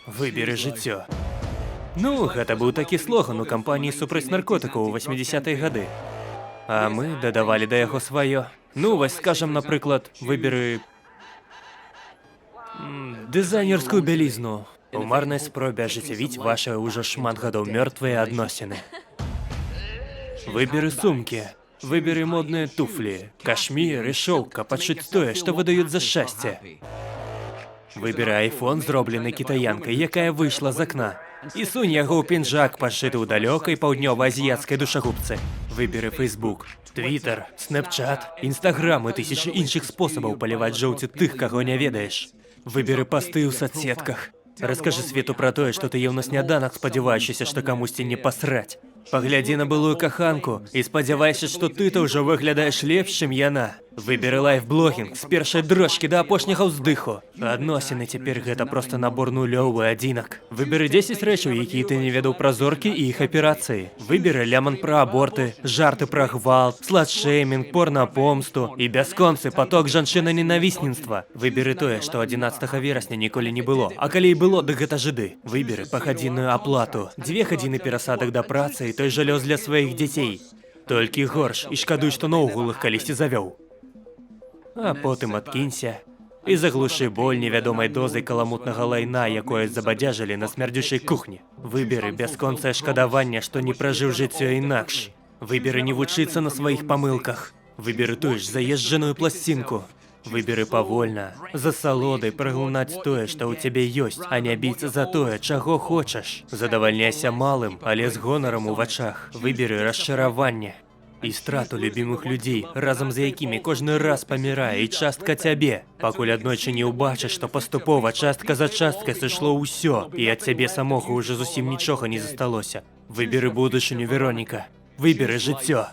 Выберы жыццё. Ну, гэта быў такі слоган у кампаніі супраць наркотыкаў у 80-е гады. А мы дадавалі да яго сваё. Ну, вось скажам, напрыклад, выберы дызайнерскую бялізну. У марнай спробе ажыццявіць ваши ўжо шмат гадоў мёртвыя адносіны. Выберы сумкі. Выберы модныя туфлі, кашмір і шоўк, каб адчуць тое, што выдаюць за шчасце. Выберы айфон, зроблены кітаянкай, якая выйшла з акна. І сунь яго ў пінжак, пашыты ў далёкай паўднёва-азіяцкай душагубцы. Выберы Facebook, Twitter, Snapchat, Instagram і тысячы іншых спосабаў паліваць жоўцю тых, каго не ведаеш. Выберы пасты ў соцсетках. Раскажы свету пра тое, што ты еў на сняданак, спадзяваючыся, што камусьці не пасраць. Паглядзі на былую каханку і спадзявайся, што ты-то ўжо выглядаеш лепш, чым яна. Выберы лайфблогінг з першай дрочкі да апошняга ўздыху. Адносіны цяпер гэта проста набор нулёў і адзінак. Выберы 10 рэчаў, якія ты не ведаў пра зоркі і іх аперацыі. Выберы ляман пра аборты, жарты пра гвалт, сладшэймінг, порнапомсту і бясконцы паток жанчына-ненавісненства. Выберы тое, што 11 верасня ніколі не было. А калі і было, дык гэта жыды. Выберы пахадзінную аплату, 2 гадзіны перасадак да працы і той жа лёс для сваіх дзяцей. Толькі горш і шкадуй, што наогул іх калісьці завёў. А потым адкінься і заглушы боль невядомай дозай каламутнага лайна, якое забадзяжылі на смярдзючай кухні. Выберы бясконцае шкадаванне, што не пражыў жыццё інакш. Выберы не вучыцца на сваіх памылках. Выберы тую ж заезджаную пласцінку. Выберы павольна, з асалодай праглынаць тое, што ў цябе ёсць, а не біцца за тое, чаго хочаш. Задавальняйся малым, але з гонарам у вачах. Выберы расчараванне і страту любімых людзей, разам з якімі кожны раз памірае і частка цябе. Пакуль аднойчы не ўбачыш, што паступова частка за часткай сышло ўсё, і ад цябе самога ўжо зусім нічога не засталося. Выберы будучыню, Вероніка. Выберы жыццё.